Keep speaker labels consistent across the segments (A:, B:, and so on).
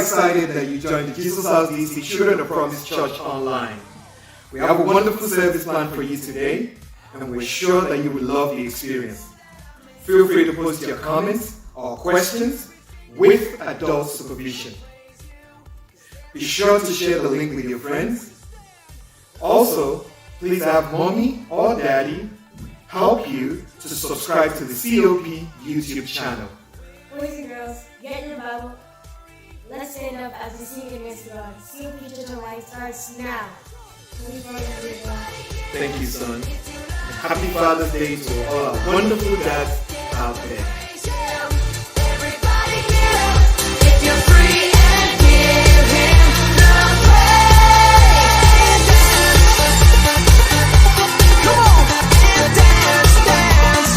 A: excited that you joined the Jesus House DC Children of Promise Church online. We have a wonderful service planned for you today, and we're sure that you will love the experience. Feel free to post your comments or questions with adult supervision. Be sure to share the link with your friends. Also, please have mommy or daddy help you to subscribe to the COP YouTube channel.
B: Boys and girls, get in the Bible. Let's stand up as we sing against God. COP Church Online starts now.
A: Thank you, son. And happy Father's Day to all our wonderful dads out there.
C: Everybody get up if you're free and give him the praise. Come on and dance, dance.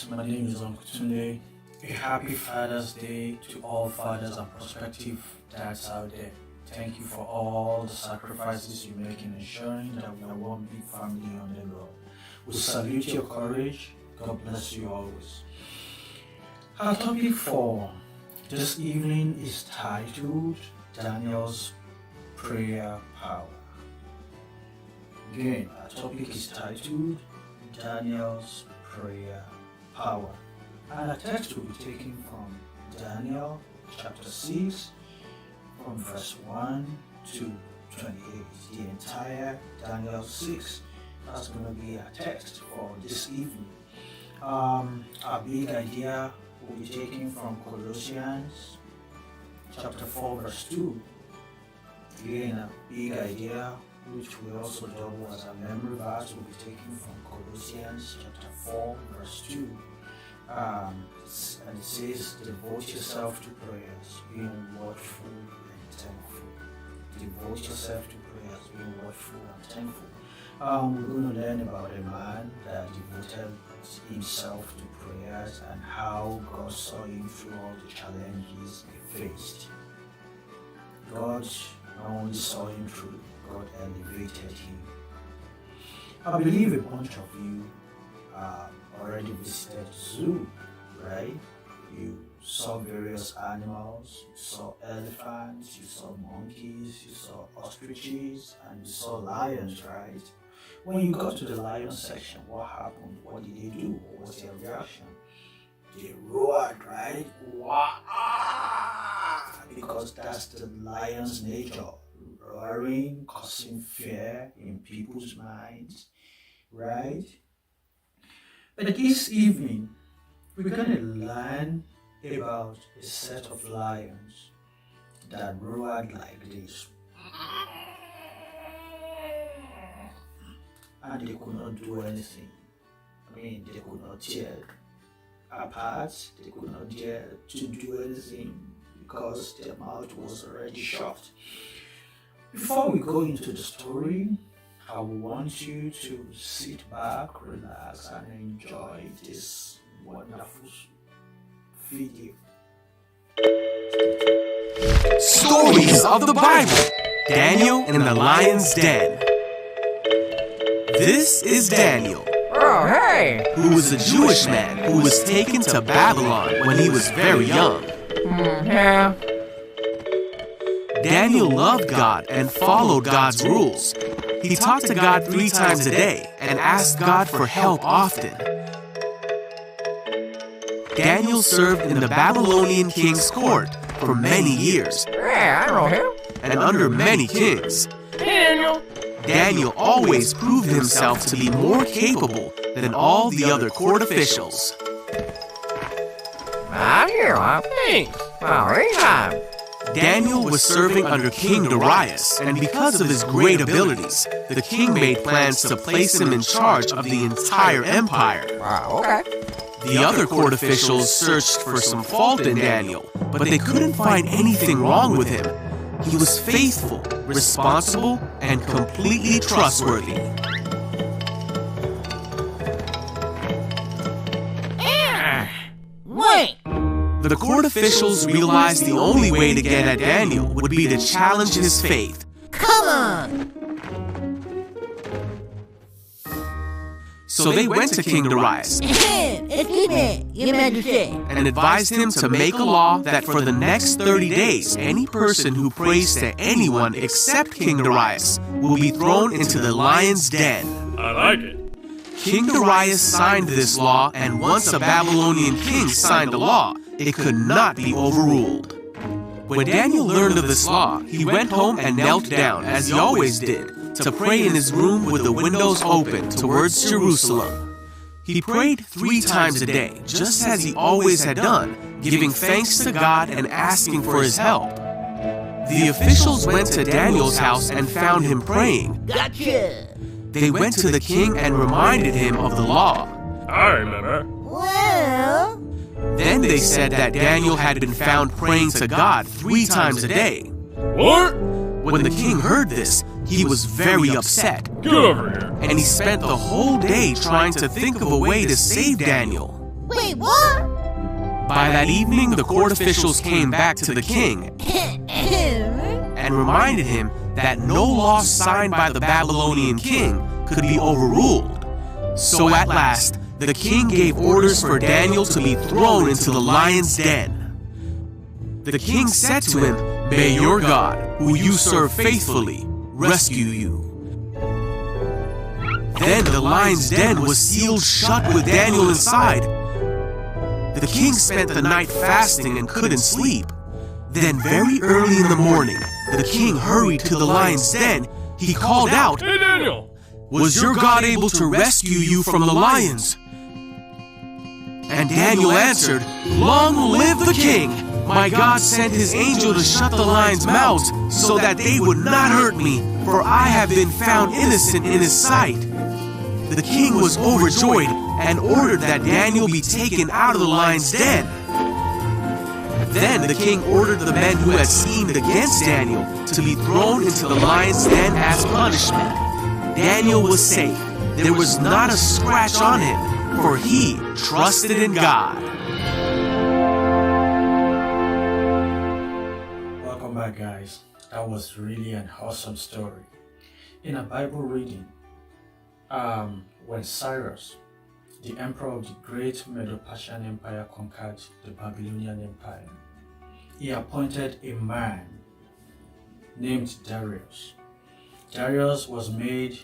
D: My name is Uncle Tunde. A happy Father's Day to all fathers and prospective dads out there. Thank you for all the sacrifices you make in ensuring that we are one big family on the road. We salute your courage. God bless you always. Our topic for this evening is titled Daniel's Prayer Power. Again, our topic is titled Daniel's Prayer Power. And our text will be taken from Daniel chapter 6 from verse 1 to 28. The entire Daniel 6 That's going to be our text for this evening. Our big idea will be taken from Colossians chapter 4 verse 2. Again, a big idea which we also double as a memory verse will be taken from Colossians chapter 4 verse 2. And it says, devote yourself to prayers, being watchful and thankful. Devote yourself to prayers, being watchful and thankful. We're going to learn about a man that devoted himself to prayers and how God saw him through all the challenges he faced. God not only saw him through, God elevated him. I believe a bunch of you already visited zoo, right? You saw various animals, you saw elephants, you saw monkeys, you saw ostriches, and you saw lions, right? When you got to the lion section, what happened? What did they do? What was their reaction? They roared, right? Wah! Because that's the lion's nature. Roaring, causing fear in people's minds, right? But this evening, we're going to learn about a set of lions that roared like this. And they could not do anything. I mean, they could not tear apart, they could not dare to do anything because their mouth was already shut. Before we go into the story, I want you to sit back, relax, and enjoy this wonderful video.
E: Stories of the Bible. Daniel in the Lion's Den. This is Daniel, who was a Jewish man who was taken to Babylon when he was very young. Daniel loved God and followed God's rules. He talked to God 3 times a day and asked God for help often. Daniel served in the Babylonian king's court for many years and under many kings. Daniel always proved himself to be more capable than all the other court officials. Daniel was serving under King Darius, and because of his great abilities, the king made plans to place him in charge of the entire empire. The other court officials searched for some fault in Daniel, but they couldn't find anything wrong with him. He was faithful, responsible, and completely trustworthy. The court officials realized the only way to get at Daniel would be to challenge his faith.
C: Come on!
E: So they went to King Darius and advised him to make a law that for the next 30 days, any person who prays to anyone except King Darius will be thrown into the lion's den.
F: I like it.
E: King Darius signed this law, and once a Babylonian king signed the law, it could not be overruled. When Daniel learned of this law, he went home and knelt down, as he always did, to pray in his room with the windows open towards Jerusalem. He prayed 3 times a day, just as he always had done, giving thanks to God and asking for his help. The officials went to Daniel's house and found him praying.
C: Gotcha!
E: They went to the king and reminded him of the law.
F: I remember.
C: Well...
E: Then they said that Daniel had been found praying to God 3 times a day.
F: What?
E: When the king heard this, he was very upset,
F: Get over here.
E: and he spent the whole day trying to think of a way to save Daniel.
C: Wait, what?
E: By that evening, the court officials came back to the king and reminded him that no law signed by the Babylonian king could be overruled. So at last, the king gave orders for Daniel to be thrown into the lion's den. The king said to him, "May your God, who you serve faithfully, rescue you." Then the lion's den was sealed shut with Daniel inside. The king spent the night fasting and couldn't sleep. Then very early in the morning, the king hurried to the lion's den. He called out,
F: Hey, Daniel!
E: Was your God able to rescue you from the lions? And Daniel answered, Long live the king! My God sent his angel to shut the lions' mouths so that they would not hurt me, for I have been found innocent in his sight. The king was overjoyed and ordered that Daniel be taken out of the lion's den. Then the king ordered the men who had schemed against Daniel to be thrown into the lion's den as punishment. Daniel was safe. There was not a scratch on him, for he trusted in God.
D: Welcome back, guys. That was really an awesome story. In a Bible reading, when Cyrus, the emperor of the great Medo-Persian Empire, conquered the Babylonian Empire, he appointed a man named Darius. Darius was made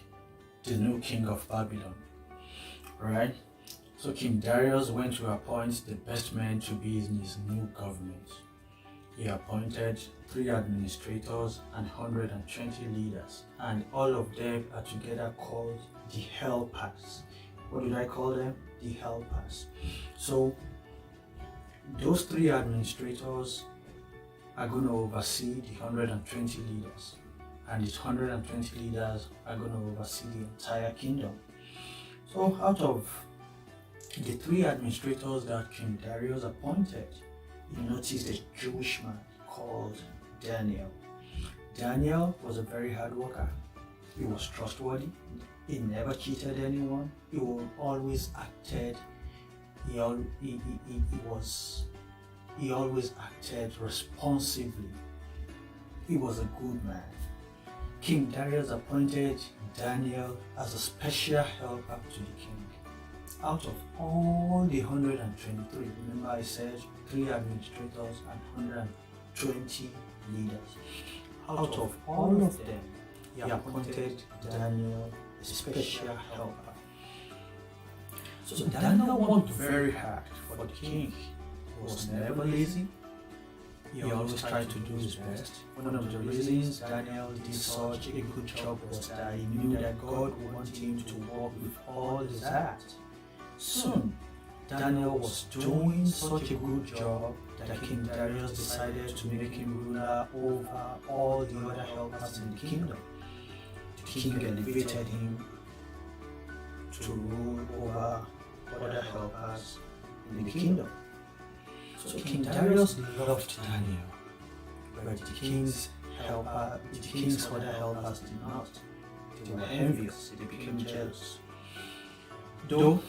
D: the new king of Babylon, right? So King Darius went to appoint the best men to be in his new government. He appointed 3 administrators and 120 leaders, and all of them are together called the helpers. What did I call them? The helpers. So those 3 administrators are going to oversee the 120 leaders, and these 120 leaders are going to oversee the entire kingdom. So out of the 3 administrators that King Darius appointed, he noticed a Jewish man called Daniel. Daniel was a very hard worker. He was trustworthy. He never cheated anyone. He always acted. He always acted responsibly. He was a good man. King Darius appointed Daniel as a special helper to the king. Out of all the 123, remember I said 3 administrators and 120 leaders. Out of all of them, he appointed Daniel a special helper. So Daniel worked very hard for the king. He was never lazy. He always tried to do his best. One of the reasons Daniel did such a good job was that he knew that God wanted him to work with all his heart. Soon, Daniel was doing such a good job that King Darius decided to make him ruler over all the other helpers in the kingdom. The king elevated him to rule over other helpers in the kingdom. So King Darius loved Daniel, but the king's other helpers did not. They were envious, they became jealous. Though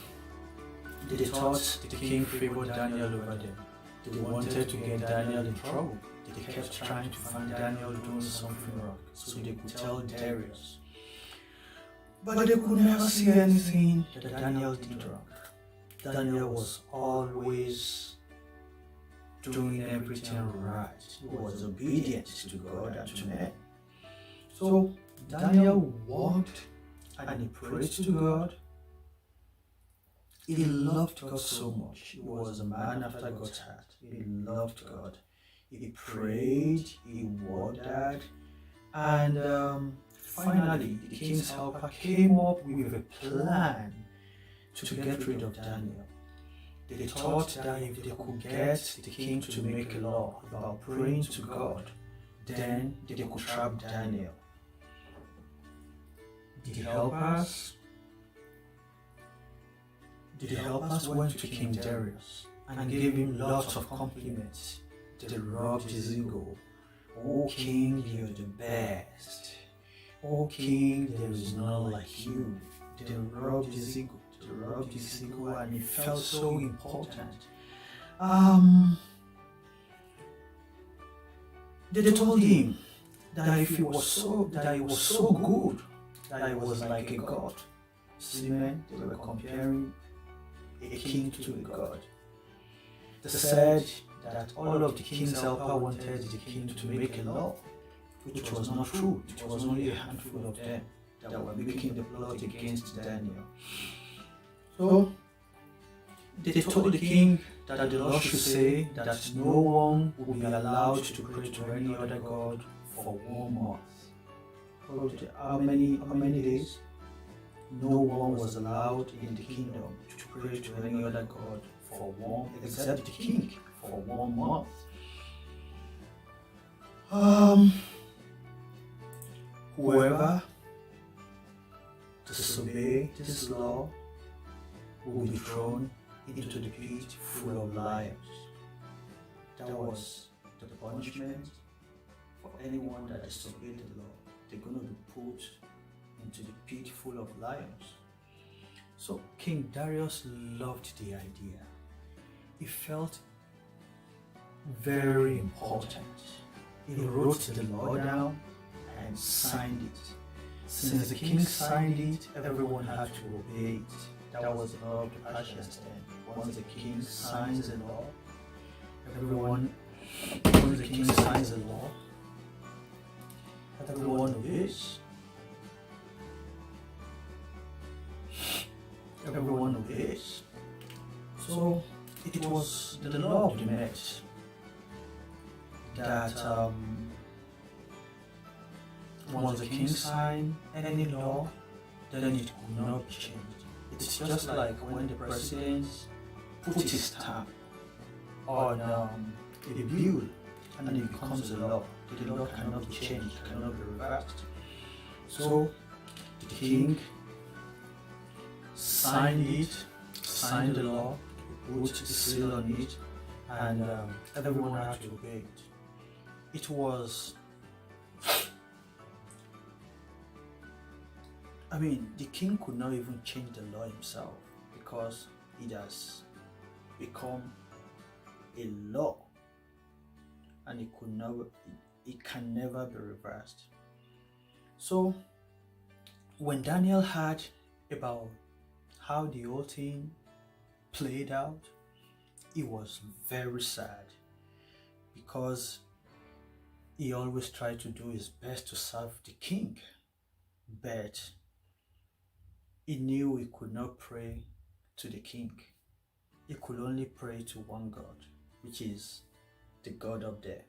D: they thought the king favored Daniel over them, they wanted to get Daniel in trouble. They kept trying to find Daniel doing something wrong so they could tell Darius. But they could never see anything that Daniel did wrong. Daniel was always doing everything right. He was obedient to God and to men. So Daniel walked and he prayed to God. He loved God so much. He was a man after God's heart. He loved God. He prayed, he wondered, and finally the king's helper came up with a plan to get rid of Daniel. They thought that if they could get the king to make a law about praying to God, then they could trap Daniel. The helpers went to King Darius and gave him lots of compliments. They rubbed his ego. "Oh king, you're the best. Oh king, there is none like you." They rubbed his ego. And he felt so important. They told him that if he was so good, that he was like a god. See, man, they were comparing a king to a god. They said that all of the king's helper wanted the king to make a law, which was not true. It was only a handful of them that were making the plot against Daniel. So they told the king that the law should say that no one would be allowed to pray to any other god for 1 month. How many days? no one was allowed in the kingdom to pray to any other god for one, except the king, for 1 month. Whoever disobey this law will be thrown into the pit full of lions. That was the punishment for anyone that disobeyed the law. They're going to be put into the pit full of lions. So King Darius loved the idea. He felt very important. He wrote the law down and signed it. Since the king signed it, everyone had to obey it. That was the law of the Persians then. Once the king signs the law, everyone obeys. Everyone obeys. So it was the law of the Met that once the king signed any law, then it could not be changed. It's just like when the president put his stamp on a bill and it becomes a law. The law cannot be changed, cannot be reversed. So the king signed the law, put the seal on it, and everyone had to obey it. It was, the king could not even change the law himself because it has become a law and it can never be reversed. So when Daniel heard about how the whole thing played out, he was very sad because he always tried to do his best to serve the king, but he knew he could not pray to the king. He could only pray to one God, which is the God up there.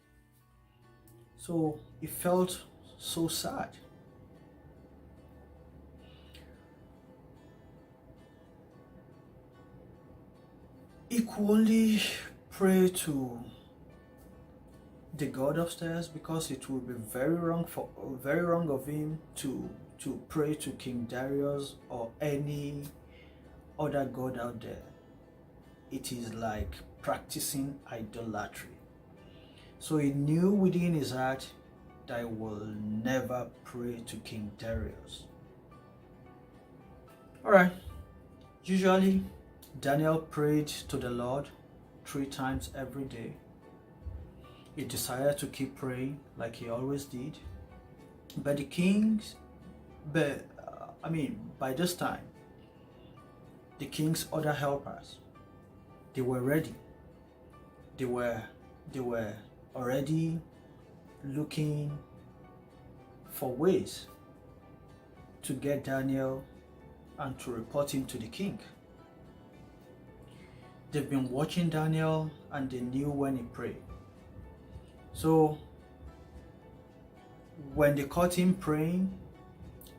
D: So he felt so sad. He could only pray to the God upstairs because it would be very wrong of him to pray to King Darius or any other god out there. It is like practicing idolatry. So he knew within his heart that he will never pray to King Darius. Alright, usually Daniel prayed to the Lord 3 times every day. He decided to keep praying like he always did. But by this time, the king's other helpers, they were ready. They were already looking for ways to get Daniel and to report him to the king. They've been watching Daniel and they knew when he prayed. So when they caught him praying,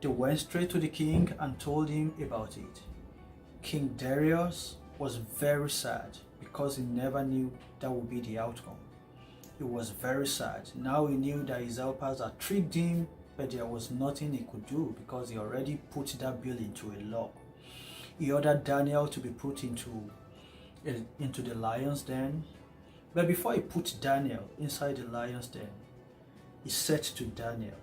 D: they went straight to the king and told him about it. King Darius was very sad because he never knew that would be the outcome. He was very sad. Now he knew that his helpers had tricked him, but there was nothing he could do because he already put that bill into a law. He ordered Daniel to be put into the lion's den. But before he put Daniel inside the lion's den, he said to Daniel,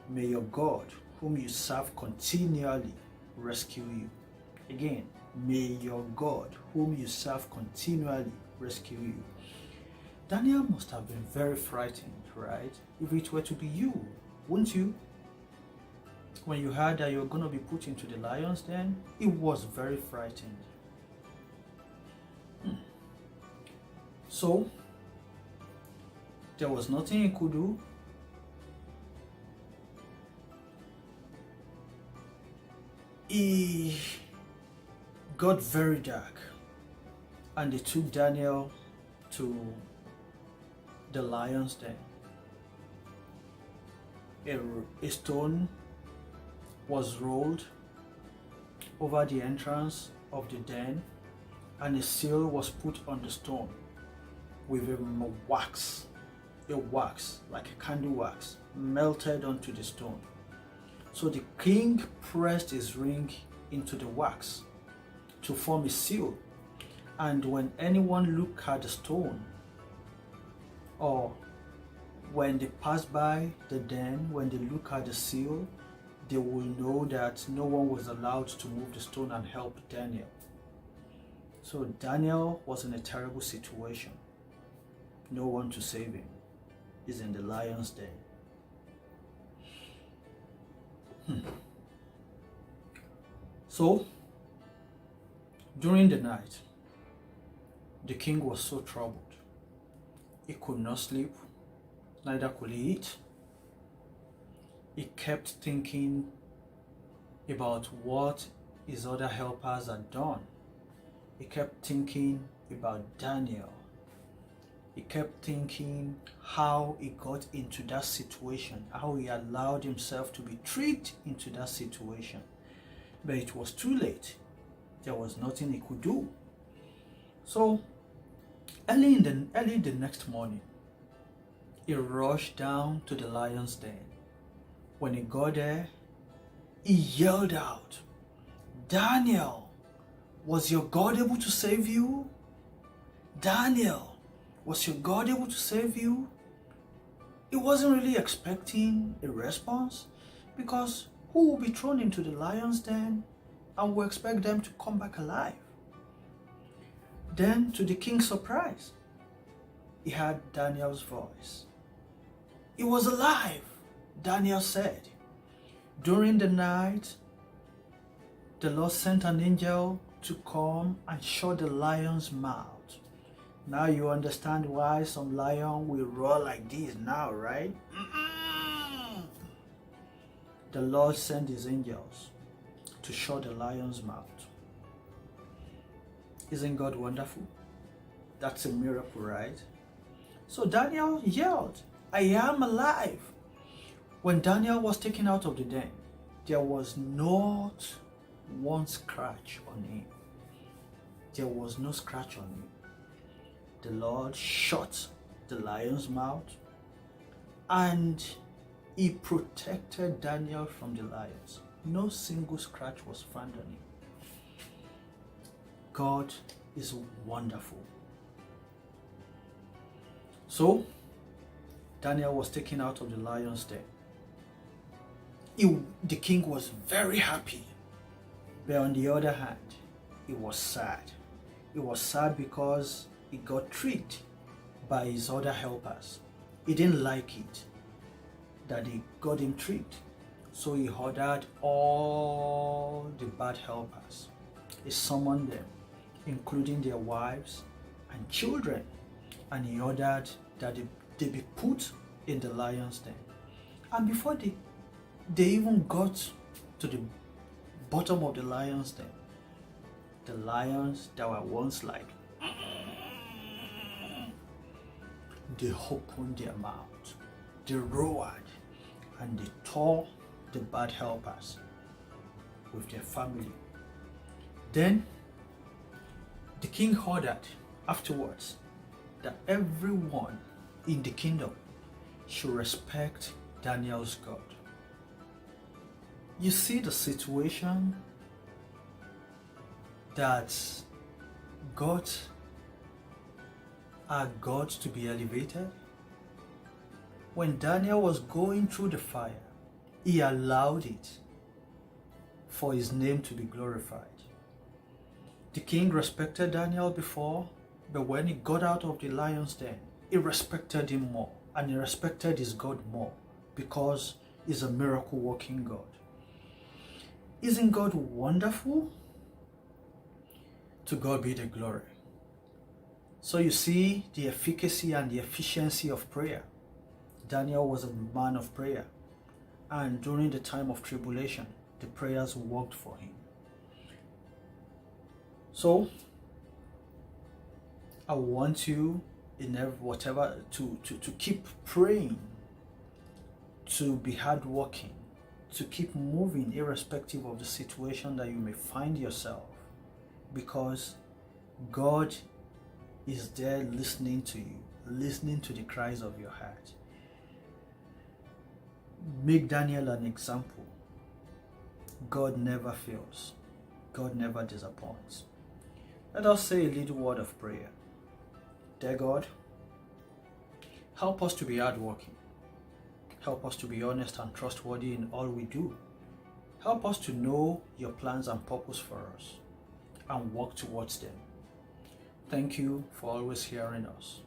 D: "May your God, whom you serve continually, rescue you." Again, may your God, whom you serve continually, rescue you. Daniel must have been very frightened, right? If it were to be you, wouldn't you? When you heard that you were going to be put into the lion's den, he was very frightened. So, there was nothing he could do. It got very dark and they took Daniel to the lion's den. A stone was rolled over the entrance of the den, and a seal was put on the stone with a wax like a candle wax melted onto the stone. So the king pressed his ring into the wax to form a seal, and when anyone looked at the stone, or when they pass by the den, when they look at the seal, they will know that no one was allowed to move the stone and help Daniel. So Daniel was in a terrible situation. No one to save him. He's in the lion's den. So during the night, the king was so troubled. He could not sleep, neither could he eat. He kept thinking about what his other helpers had done. He kept thinking about Daniel. He kept thinking how he got into that situation, how he allowed himself to be tricked into that situation. But it was too late. There was nothing he could do. So early the next morning, he rushed down to the lion's den. When he got there, he yelled out, "Daniel, was your God able to save you? Daniel, was your God able to save you?" He wasn't really expecting a response, because who will be thrown into the lion's den and will expect them to come back alive? Then, to the king's surprise, he heard Daniel's voice. "He was alive," Daniel said. "During the night, the Lord sent an angel to come and shut the lion's mouth." Now you understand why some lion will roar like this now, right? The Lord sent his angels to shut the lion's mouth. Isn't God wonderful? That's a miracle, right? So Daniel yelled, "I am alive." When Daniel was taken out of the den, there was not one scratch on him. There was no scratch on him. The Lord shut the lion's mouth, and he protected Daniel from the lions. No single scratch was found on him. God is wonderful. So Daniel was taken out of the lion's den. The king was very happy, but on the other hand, he was sad. He was sad because he got tricked by his other helpers. He didn't like it that he got him tricked. So he ordered all the bad helpers. He summoned them, including their wives and children, and he ordered that they be put in the lion's den. And before they even got to the bottom of the lion's den, the lions that were once like, they opened their mouth, they roared, and they tore the bad helpers with their family. Then the king ordered afterwards that everyone in the kingdom should respect Daniel's God. You see the situation that God to be elevated. When Daniel was going through the fire, he allowed it for his name to be glorified. The king respected Daniel before, but when he got out of the lion's den, he respected him more, and he respected his God more, because he's a miracle working God. Isn't God wonderful? To God be the glory. So you see the efficacy and the efficiency of prayer. Daniel was a man of prayer, and during the time of tribulation, the prayers worked for him. So I want you in whatever to keep praying, to be hardworking, to keep moving irrespective of the situation that you may find yourself, because God is there listening to you, listening to the cries of your heart. Make Daniel an example. God never fails. God never disappoints. Let us say a little word of prayer. Dear God, help us to be hardworking. Help us to be honest and trustworthy in all we do. Help us to know your plans and purpose for us and work towards them. Thank you for always hearing us.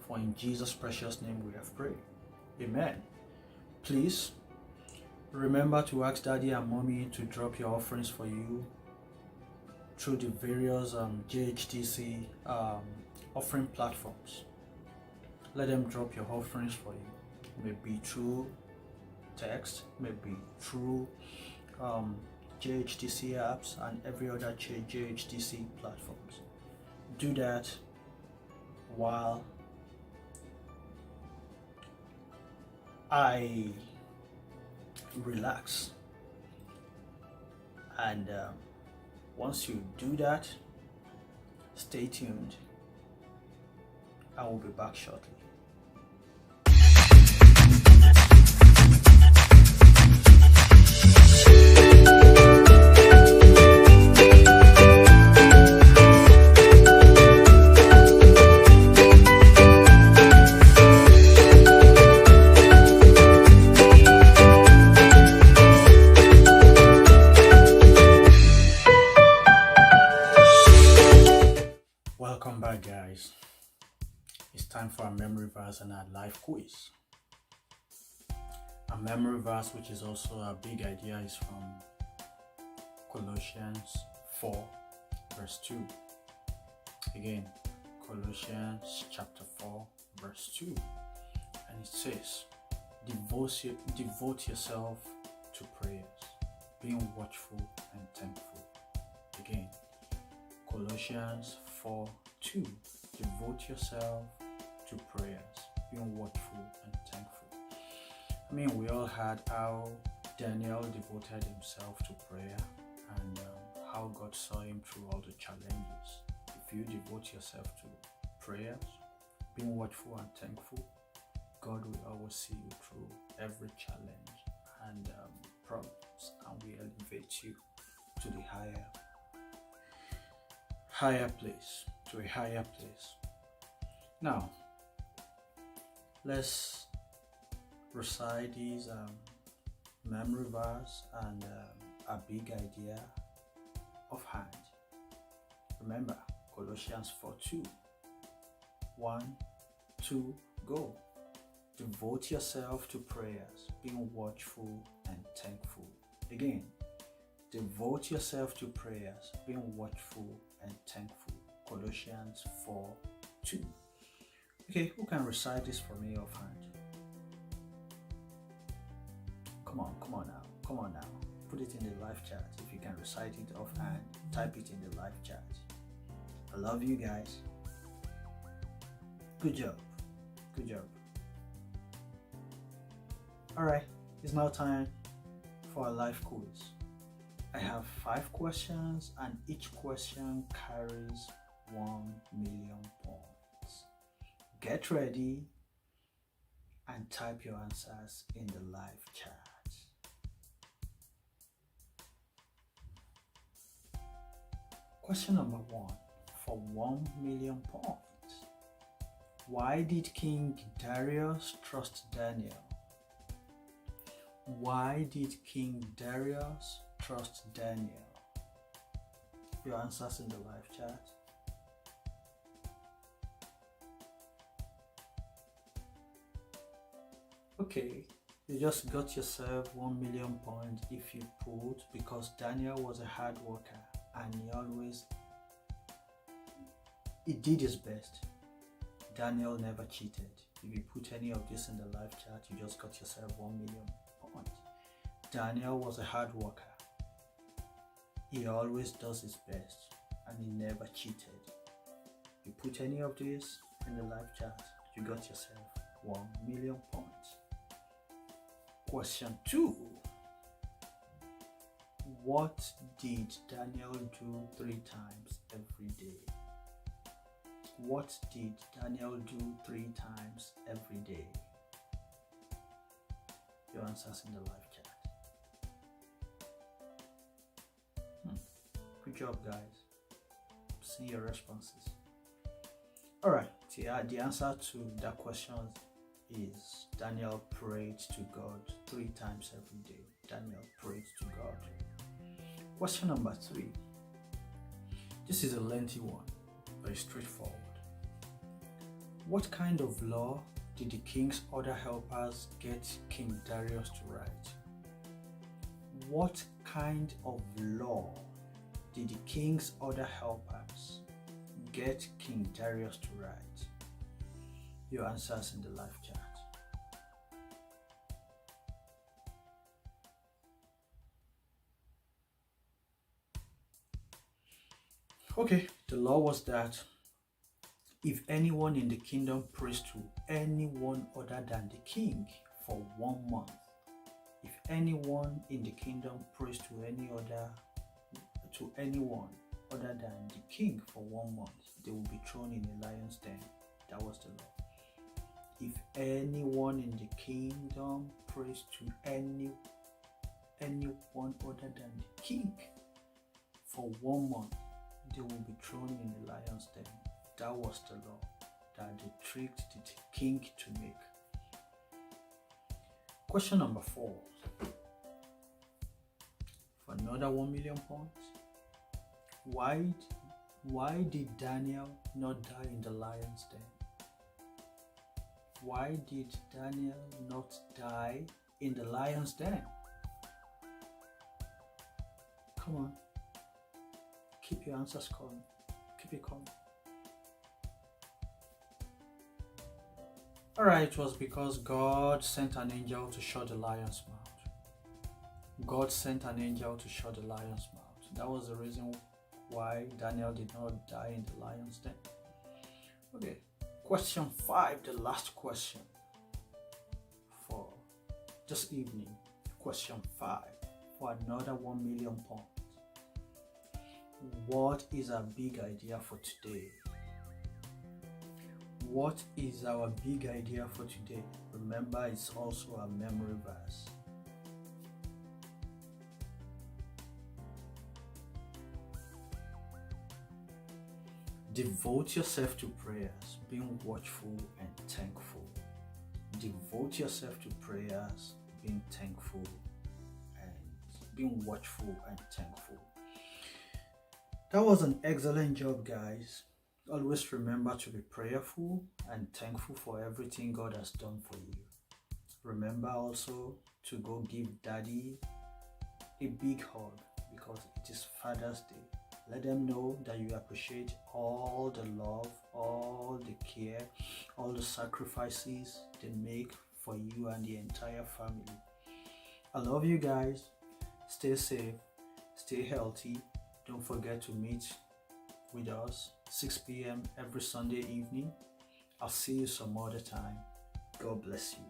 D: For in Jesus' precious name we have prayed. Amen. Please remember to ask Daddy and Mommy to drop your offerings for you through the various JHDC offering platforms. Let them drop your offerings for you. Maybe through text, maybe through JHDC apps and every other JHDC platforms. Do that while I relax. And once you do that, stay tuned. I will be back shortly. Welcome back, guys. It's time for our memory verse and our life quiz. Our memory verse, which is also a big idea, is from Colossians 4 verse 2. Again, Colossians chapter 4 verse 2. And it says, devote yourself to prayers, being watchful and thankful. Again, Colossians 4:2. Devote yourself to prayers, being watchful and thankful. I mean, we all heard how Daniel devoted himself to prayer and how God saw him through all the challenges. If you devote yourself to prayers, being watchful and thankful, God will always see you through every challenge and problems, and will elevate you to the higher place, to a higher place. Now, let's recite these memory verse and a big idea of hand. Remember, Colossians 4:2. 1, 2, go. Devote yourself to prayers, being watchful and thankful. Again, devote yourself to prayers, being watchful and thankful. Colossians 4:2. Okay, who can recite this for me offhand? Come on now. Put it in the live chat. If you can recite it offhand, type it in the live chat. I love you guys. Good job. Alright, it's now time for a live quiz. I have 5 questions and each question carries 1 million points. Get ready and type your answers in the live chat. Question number 1 for 1 million points. Why did King Darius trust Daniel? Why did King Darius trust Daniel? Your answers in the live chat. Okay, you just got yourself 1 million points if you put because Daniel was a hard worker and he did his best. Daniel never cheated. If you put any of this in the live chat, you just got yourself 1 million points. Daniel was a hard worker. He always does his best and he never cheated. If you put any of this in the live chat, you got yourself 1 million points. Question 2. What did Daniel do 3 times every day? What did Daniel do 3 times every day? Your answers in the live chat. Good job, guys. See your responses. Alright, the answer to that question is Daniel prayed to God 3 times every day. Daniel prayed to God. Question number 3. This is a lengthy one, very straightforward. What kind of law did the king's other helpers get King Darius to write? What kind of law did the king's other helpers get King Darius to write? Your answers in the live chat. Okay, the law was that if anyone in the kingdom prays to anyone other than the king for 1 month, if anyone in the kingdom prays to anyone other than the king for 1 month, they will be thrown in a lion's den. That was the law. If anyone in the kingdom prays to anyone other than the king for 1 month, they will be thrown in a lion's den. That was the law that they tricked the king to make. Question number 4. For another 1 million points. Why did Daniel not die in the lion's den? Why did Daniel not die in the lion's den? Come on. Keep your answers coming. Keep it coming. Alright, it was because God sent an angel to shut the lion's mouth. God sent an angel to shut the lion's mouth. That was the reason why Daniel did not die in the lion's den. Okay, question 5, the last question for this evening. Question 5 for another 1 million points. What is our big idea for today? What is our big idea for today? Remember, it's also a memory verse. Devote yourself to prayers, being watchful and thankful. Devote yourself to prayers, being thankful and being watchful and thankful. That was an excellent job, guys. Always remember to be prayerful and thankful for everything God has done for you. Remember also to go give Daddy a big hug because it is Father's Day. Let them know that you appreciate all the love, all the care, all the sacrifices they make for you and the entire family. I love you guys. Stay safe, stay healthy. Don't forget to meet with us 6 p.m. every Sunday evening. I'll see you some other time. God bless you.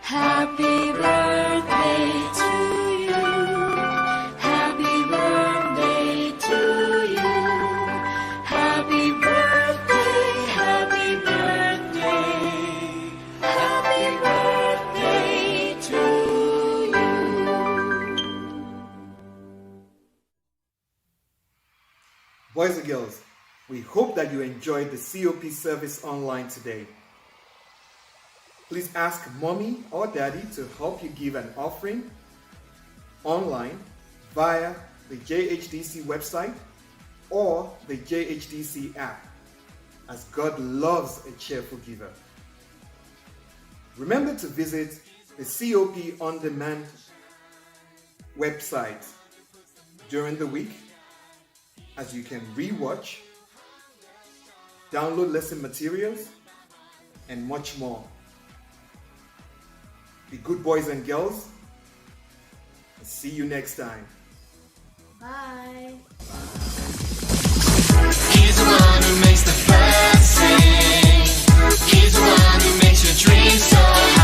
C: Happy birthday to you. Happy birthday to you. Happy birthday, happy birthday. Happy birthday to you.
A: Boys and girls, we hope that you enjoyed the COP service online today. Please ask mommy or daddy to help you give an offering online via the JHDC website or the JHDC app, as God loves a cheerful giver. Remember to visit the COP On Demand website during the week, as you can re-watch, download lesson materials, and much more. Be good boys and girls, and see you next time.
B: Bye.
C: He's the one who makes the birds sing. He's the one who makes your dreams so high.